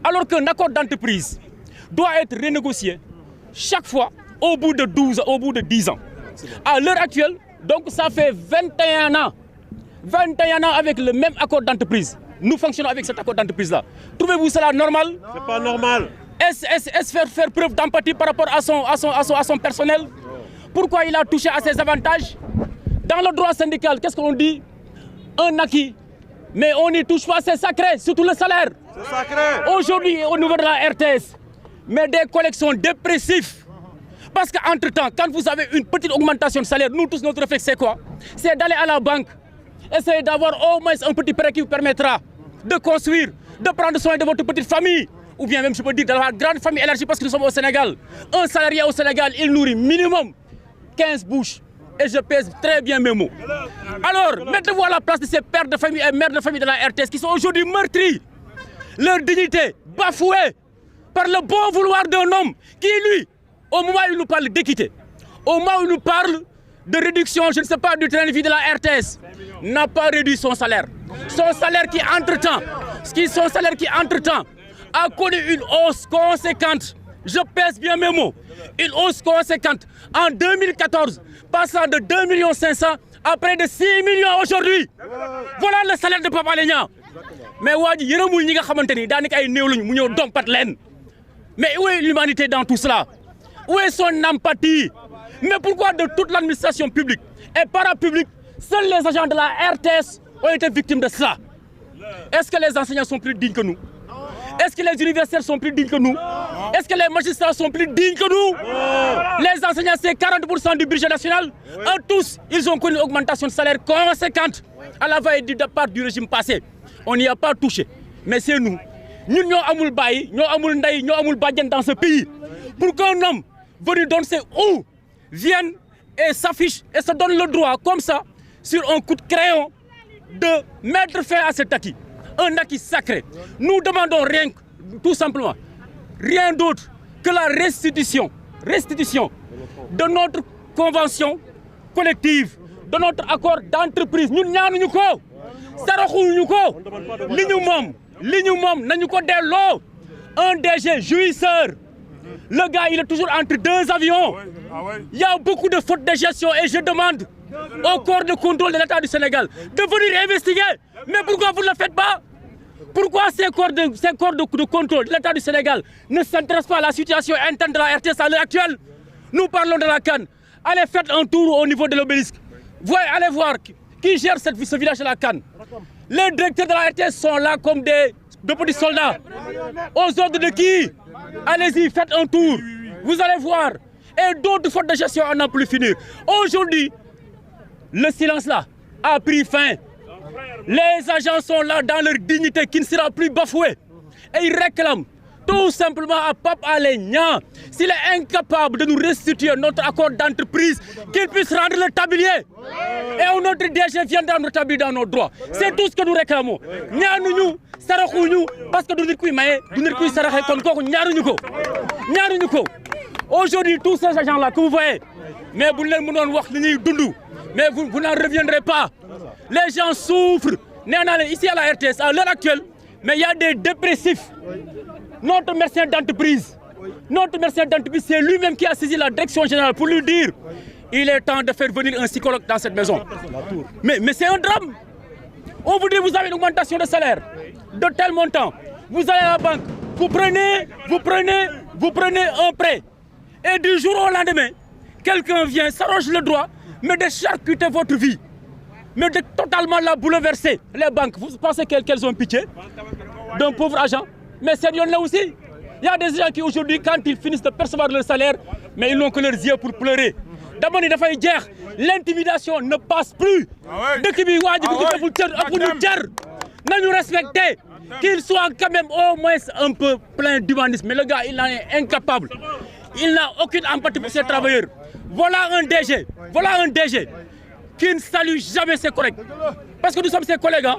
Alors qu'un accord d'entreprise doit être renégocié chaque fois au bout de 10 ans. À l'heure actuelle, donc ça fait 21 ans. 21 ans avec le même accord d'entreprise. Nous fonctionnons avec cet accord d'entreprise-là. Trouvez-vous cela normal? C'est pas normal. Est-ce faire preuve d'empathie par rapport à son personnel? Pourquoi il a touché à ses avantages? Dans le droit syndical, qu'est-ce qu'on dit? Un acquis. Mais on n'y touche pas, c'est sacré, surtout le salaire. C'est sacré. Aujourd'hui, au niveau de la RTS, mais des collections dépressives. Parce qu'entre-temps, quand vous avez une petite augmentation de salaire, nous tous, notre réflexe, c'est quoi? C'est d'aller à la banque, essayer d'avoir au moins un petit prêt qui vous permettra de construire, de prendre soin de votre petite famille. Ou bien même, je peux dire, de la grande famille élargie parce que nous sommes au Sénégal. Un salarié au Sénégal, il nourrit minimum 15 bouches. Et je pèse très bien mes mots. Alors, mettez-vous à la place de ces pères de famille et mères de famille de la RTS qui sont aujourd'hui meurtris. Leur dignité bafouée par le bon vouloir d'un homme qui, lui, au moment où il nous parle d'équité, au moment où il nous parle de réduction, je ne sais pas, du train de vie de la RTS, n'a pas réduit son salaire. Son salaire qui, entre-temps, a connu une hausse conséquente. Je pèse bien mes mots. Une hausse conséquente. En 2014, passant de 2 500 000 à près de 6 millions aujourd'hui. Voilà le salaire de Pape Alé Niang. Mais Wadi, yërëmul ñi nga xamanteni daanaka ay néew lañu mu ñëw dompat leen. Mais où est l'humanité dans tout cela? Où est son empathie? Mais pourquoi de toute l'administration publique et parapublique, seuls les agents de la RTS ont été victimes de cela? Est-ce que les enseignants sont plus dignes que nous? Est-ce que les universitaires sont plus dignes que nous? Est-ce que les magistrats sont plus dignes que nous? Les enseignants, c'est 40% du budget national. Eux tous, ils ont connu une augmentation de salaire conséquente à la veille du départ du régime passé. On n'y a pas touché. Mais c'est nous. Nous n'avons amul bayi, nous amul ndai, nous amul badjan dans ce pays. Pour qu'un homme venu d'on sait où vienne et s'affiche et se donne le droit comme ça, sur un coup de crayon, de mettre fin à cet acquis. Un acquis sacré. Nous demandons rien, tout simplement, rien d'autre que la restitution de notre convention collective, de notre accord d'entreprise. Nous n'avons pas un DG jouisseur. Le gars, il est toujours entre deux avions. Il y a beaucoup de fautes de gestion et je demande au corps de contrôle de l'État du Sénégal de venir investiguer. Mais pourquoi vous ne le faites pas? Pourquoi ces corps de contrôle de l'État du Sénégal ne s'intéressent pas à la situation interne de la RTS à l'heure actuelle? Nous parlons de la CAN. Allez, faites un tour au niveau de l'obélisque. Allez voir qui gère ce village de la CAN. Les directeurs de la RTS sont là comme de petits soldats. Aux ordres de qui? Allez-y, faites un tour. Vous allez voir. Et d'autres fautes de gestion, on n'a plus finir. Aujourd'hui, le silence là a pris fin. Les agents sont là dans leur dignité qui ne sera plus bafouée. Et ils réclament tout simplement à Pape Alé Niang, s'il est incapable de nous restituer notre accord d'entreprise, qu'il puisse rendre le tablier. Et notre DG viendra nous rétablir dans nos droits. C'est tout ce que nous réclamons. Ñaanuñu, saraxuñu, parce que nous kuy maye, nous kuy saraxé kon koku ñaanuñu ko. Aujourd'hui, tous ces agents-là que vous voyez, mais vous leen mënon wax li ñuy dundu, mais vous n'en reviendrez pas. Les gens souffrent. Ici à la RTS, à l'heure actuelle, mais il y a des dépressifs. Notre médecin d'entreprise, c'est lui-même qui a saisi la direction générale pour lui dire il est temps de faire venir un psychologue dans cette maison. Mais c'est un drame. On vous dit vous avez une augmentation de salaire de tel montant. Vous allez à la banque, vous prenez un prêt. Et du jour au lendemain, quelqu'un vient, s'arroge le droit, mais de charcuter votre vie. Mais de totalement la bouleverser. Les banques, vous pensez qu'elles ont pitié d'un pauvre agent? Mais c'est là aussi. Il y a des gens qui aujourd'hui, quand ils finissent de percevoir leur salaire, mais ils n'ont que leurs yeux pour pleurer. D'abord, l'intimidation ne passe plus. Nous respecter, qu'il soit quand même au moins un peu plein d'humanisme. Mais le gars, il en est incapable. Il n'a aucune empathie pour ses travailleurs. Voilà un DG qui ne salue jamais ses collègues. Parce que nous sommes ses collègues. Hein?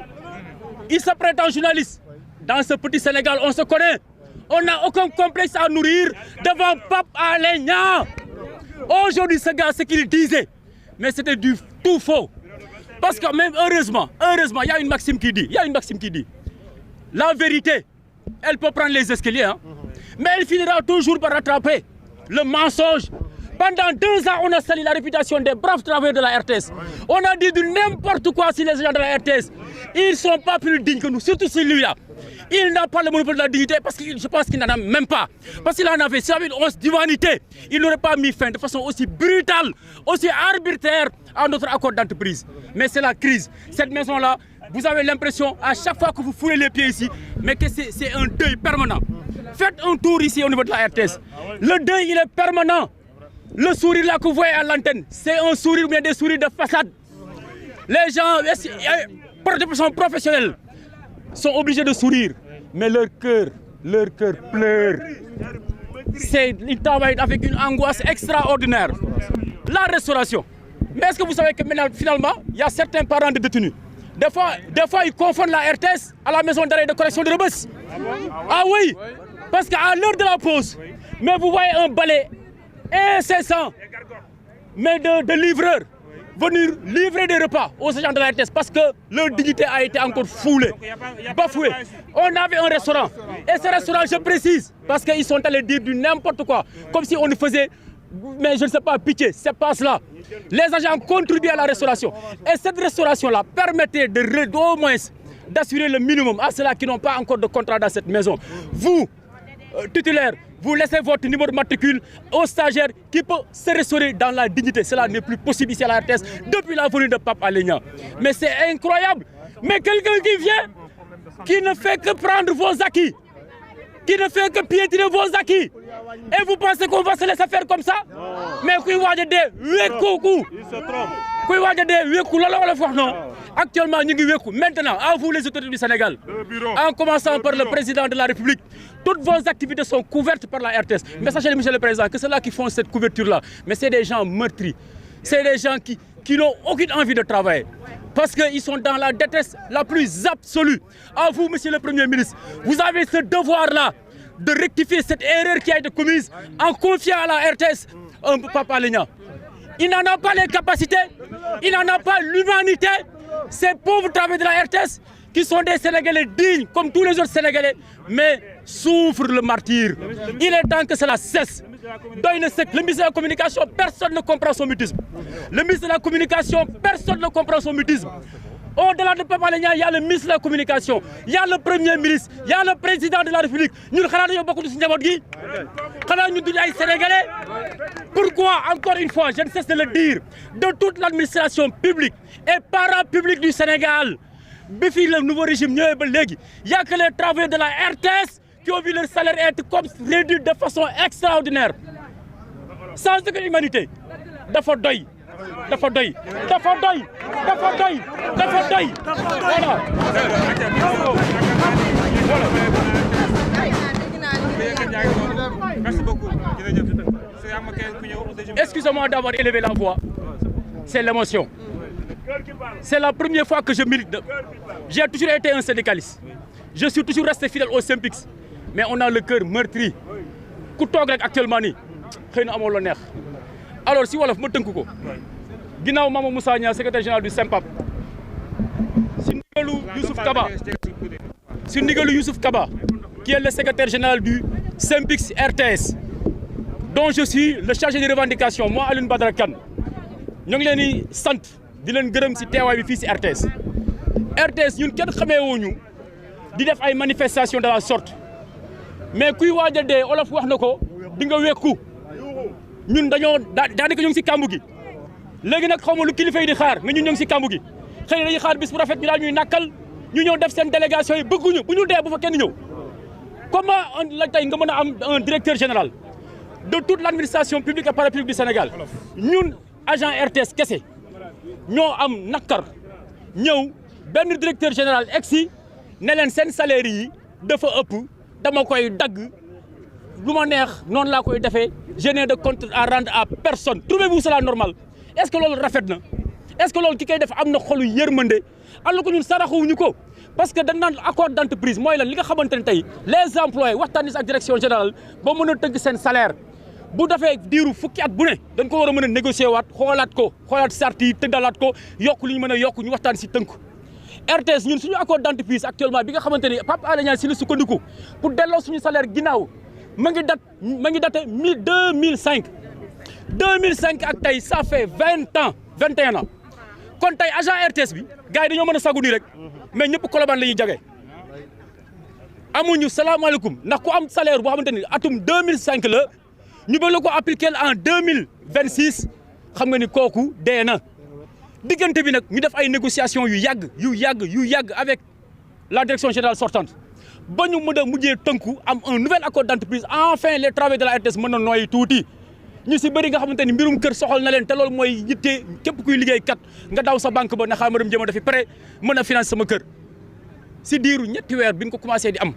Il se prétend journaliste. Dans ce petit Sénégal, on se connaît. On n'a aucun complexe à nourrir devant Pape Alé Niang. Aujourd'hui, ce gars, ce qu'il disait, mais c'était du tout faux. Parce que même heureusement, il y a une maxime qui dit, la vérité elle peut prendre les escaliers, hein. Mais elle finira toujours par rattraper le mensonge. Pendant 2 ans, on a sali la réputation des braves travailleurs de la RTS. On a dit de n'importe quoi sur les agents de la RTS. Ils ne sont pas plus dignes que nous, surtout celui-là. Il n'a pas le monopole de la dignité parce que je pense qu'il n'en a même pas. Parce qu'il en avait, s'il y avait une once d'humanité, il n'aurait pas mis fin de façon aussi brutale, aussi arbitraire à notre accord d'entreprise. Mais c'est la crise. Cette maison-là, vous avez l'impression, à chaque fois que vous foulez les pieds ici, mais que c'est un deuil permanent. Faites un tour ici au niveau de la RTS. Le deuil, il est permanent. Le sourire là que vous voyez à l'antenne, c'est un sourire ou bien des sourires de façade. Les gens, de façon professionnelle, sont obligés de sourire, mais leur cœur pleure. Ils travaillent avec une angoisse extraordinaire. La restauration. Mais est-ce que vous savez que maintenant, finalement, il y a certains parents de détenus. Des fois, ils confondent la RTS à la maison d'arrêt de correction de Rebeuss. Ah oui, parce qu'à l'heure de la pause, mais vous voyez un balai incessant, mais de livreurs venir livrer des repas aux agents de la RTS parce que leur dignité a été encore foulée, bafouée. On avait un restaurant, et ce restaurant, je précise, parce qu'ils sont allés dire du n'importe quoi, comme si on ne faisait, mais je ne sais pas, pitié, c'est pas cela. Les agents contribuaient à la restauration, et cette restauration-là permettait au moins d'assurer le minimum à ceux-là qui n'ont pas encore de contrat dans cette maison. Vous, titulaire, vous laissez votre numéro de matricule aux stagiaires qui peut se restaurer dans la dignité. Cela n'est plus possible ici à la RTS depuis la venue de Pape Alé Niang. Mais c'est incroyable. Mais quelqu'un qui vient, qui ne fait que prendre vos acquis, qui ne fait que piétiner vos acquis. Et vous pensez qu'on va se laisser faire comme ça? Mais qui va dire actuellement, maintenant, à vous les autorités du Sénégal, en commençant par le président de la République, toutes vos activités sont couvertes par la RTS. Mais sachez, monsieur le président, que ceux-là qui font cette couverture-là, mais c'est des gens meurtris. C'est des gens qui n'ont aucune envie de travailler. Parce qu'ils sont dans la détresse la plus absolue. À vous, monsieur le Premier ministre, vous avez ce devoir-là de rectifier cette erreur qui a été commise en confiant à la RTS un Pape Alé Niang. Il n'en a pas les capacités, il n'en a pas l'humanité. Ces pauvres travailleurs de la RTS qui sont des Sénégalais dignes comme tous les autres Sénégalais, mais souffrent le martyre. Il est temps que cela cesse. Le ministre de la Communication, personne ne comprend son mutisme. Le ministre de la Communication, personne ne comprend son mutisme. Au-delà de Pape Alé Niang, il y a le ministre de la Communication, il y a le Premier ministre, il y a le président de la République. Nous avons beaucoup de Sénégalais. Pourquoi, encore une fois, je ne cesse de le dire, de toute l'administration publique et parapublique du Sénégal, depuis le nouveau régime, il n'y a que les travailleurs de la RTS qui ont vu leur salaire être réduit de façon extraordinaire. Sans aucune humanité. Dafa doy. Voilà. Merci beaucoup. Excusez-moi d'avoir élevé la voix. C'est l'émotion. C'est la première fois que je milite. J'ai toujours été un syndicaliste. Je suis toujours resté fidèle au SYNPICS. Mais on a le cœur meurtri. Actuellement, alors si Wolof ma tënk ko ginnaaw Mama Moussa Niang secrétaire général du SYNPAP si ndigalu Youssouf Kaba qui est le secrétaire général du SYNPICS RTS dont je suis le chargé des revendications moi Alioune Badara Kane ñu ngi leen di sant di leen gërëm si teewaay bi fii si RTS ñun kenn xameewuñu di def ay manifestations de la sorte mais kuy waaj a dee Olof wax na ko di nga wekku ñun daanaka ñu ngi si kàmbu gi léegi nag xaw ma lu kilifa yi di xaar mais ñun ñu ngi si kàmbu gi xëy na dañuy xaar bis bu rafet ñu daal ñuy nakkal ñu ñëw def seen délégation yi bëgguñu bu ñu dee bu fa kenn ñëw comment la tey nga mën a am un directeur général de toute l' administration publique et parapublique du Sénégal ñun agent RTS kese ñoo am nakkar ñëw benn directeur général egsi ne leen seen salaire yi dafa ëpp dama koy dagg lu ma neex noonu laa koy defee je n'ai de compte à rendre à personne trouvez-vous cela normal est-ce que loolu rafet na est-ce que loolu ki koy def am na xolu yërmande alors que ñun saraxuwuñu ko parce que dañ naan accord d'entreprise mooy lan li nga xamante ne tey les employés waxtaan ak direction générale ba mën a tëgg seen salaire bu defee diiru fukki at bu ne dañ ko war a mën a négocier waat xoolaat sart yi tëddalaat ko yokk li ñu mën a yokk ñu waxtaan si tënk RTS ñun suñu accord d'entreprise actuellement bi nga xamante ni Pape Alé Niang si la sukkandiku pour delloo suñu salaire ginnaaw ma ngi daté 2005 ak tey ça fait 21 ans kon tey agent RTS bi gars yi dañoo mën a sagu nii rek mais ñëpp Colobane la ñuy jagee amuñu salaamaaleykum ndax ku am salaire boo xamante ni atum 2005 la ñu ba la ko appliqué en 2026 xam nga ni kooku dee na diggante bi nag ñu def ay négociations yu yàgg avec la direction générale sortante ba ñu mën a mujjee tënku am un nouvel accord d'entreprise enfin les travailleurs de la RTS mën na nooyi tuuti ñu si bëri nga xamante ni mbirum kër soxal na leen te loolu mooy yitte képp kuy liggéey kat nga daw sa banque ba ne xaaral ma dem jëma dafi pare mën a financer sama kër si diiru ñetti weer bi ñu ko commencé di am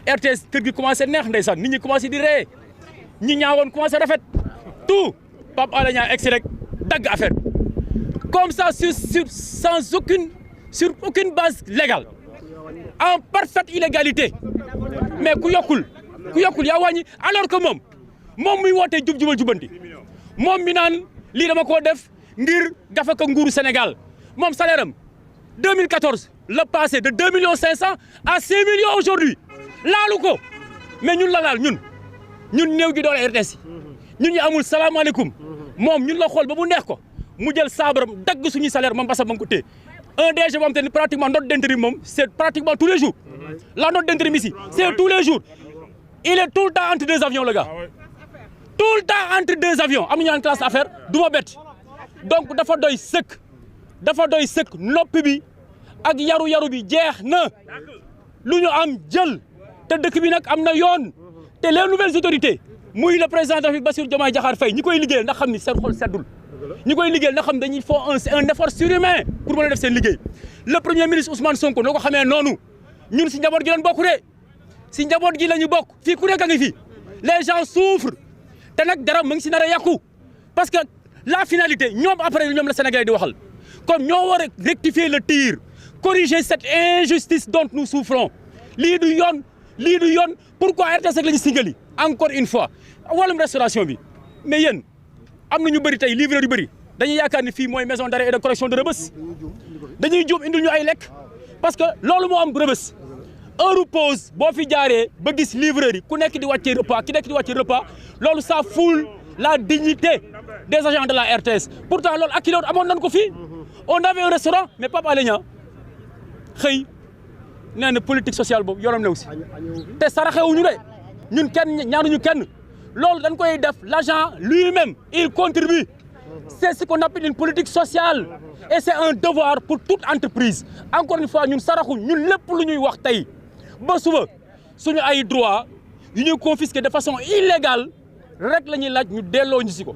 RTS kër gi commencé neex ndeysaan nit ñi commencé di ree ñi ñaawoon commencé rafet tout Pape Alé Niang egsi rek dagg affaire comme ça sur aucune base légale en parfaite illégalité mais ku yokkul yaa wàññi alors que moom muy wootee jubal jubanti moom mi naan lii dama koo def ngir gafaka nguuru Sénégal moom salaire am 2014 la passé de 2 500 000 à 6 millions aujourd'hui laalu ko mais ñun la laal ñun néew gi doole RTS ñun ñu amul salaamaaleykum moom ñun la xool ba mu neex ko mu jël saabaram dagg suñuy salaire moom basa ba nga ko téye un DG boo xam te ni pratiquement note d'intérim moom c'est pratiquement tous les jours la note d'intérim ici c'est tous les jours il est tout le temps entre deux avions le gars tout le temps entre deux avions amuñu en classe affaire du ma bett donc dafa doy sëkk noppi bi ak yaru bi jeex na lu ñu am jël te dëkk bi nag am na yoon te les nouvelles autorités muy le président de la République Bassirou Diomaye Diakhar Faye ñi koy liggéeyal ndax xam ni seen xol seddul ñi koy liggéeyal ndax xam dañuy faut un effort surhumain pour mën a def seen liggéey le premier ministre Ousmane Sonko noo ko xamee noonu ñun si njaboot gi lañ bokk de si njaboot gi la ñu bokk fii ku nekk a ngi fi les gens souffrent te nag dara mu ngi si nar a yàqu parce que la finalité ñoom après ñoom la Sénégalais di waxal comme ñoo war a rectifier le tir corriger cette injustice dont nous souffrons lii du yoon pourquoi RTS ak la ñu singali encore une fois wàllum restauration bi mais yéen am na ñu bëri tey livreur yu bëri dañuy yaakaar ni fii mooy maison d'arrêt et de correction de Rebeuss dañuy juum indil ñu ay lekk parce que loolu moo am Rebeuss heure pause boo fi jaaree ba gis livreur yi ku nekk di wàccee repas ki nekk di wàccee repas loolu ça foule la dignité des agents de la RTS pourtant loolu ak ki loolu amoon nañ ko fii on avait un restaurant mais Pape Alé Niang xëy nee na politique sociale boobu yoonam new si te saraxewuñu de ñun kenn ñaanuñu kenn loolu dañ koy def l'agent lui-même il contribue c'est ce qu'on appelle une politique sociale et c'est un devoir pour toute entreprise encore une fois ñun saraxu ñun lépp lu ñuy wax tey ba suba suñu ay droit yu ñuy confisquer de façon illégale rek la ñuy laaj ñu delloo ñu si ko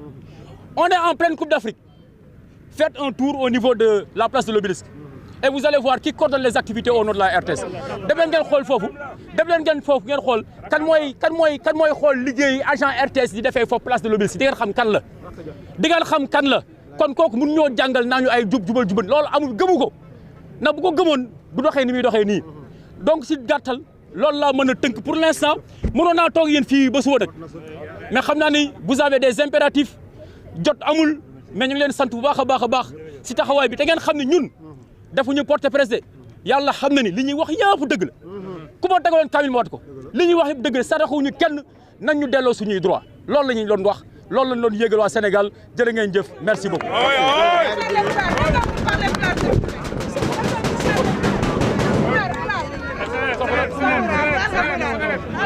on est en pleine Coupe d'Afrique faites un tour au niveau de la place de l'Obélisque et vous allez voir qui coordonne les activités au nom de la RTS dem leen ngeen xool foofu ngeen xool kan mooy xool liggéey agent RTS di defee foofu place de l'Obélisque di ngeen xam kan la kon kooku mun ñoo jàngal naa ñu ay jubal loolu amul gëmu ko na bu ko gëmoon du doxee ni muy doxee nii donc si gàttal loolu laa mën a tënk pour l'instant mënoon naa toog yéen fii ba suba nag mais xam naa ni vous avez des impératifs jot amul mais ñu ngi leen sant bu baax a baax si taxawaay bi te ngeen xam ne ñun defuñu porte presse yàlla xam na ni li ñuy wax yëpp dëgg la ku ma tegaloon kamil ma wat ko li ñuy wax yëpp dëgg la saraxuñu kenn nañ ñu delloo suñuy droit loolu la ñuy doon wax loolu lañ doon yégal waa Sénégal jërë ngeen jëf merci beaucoup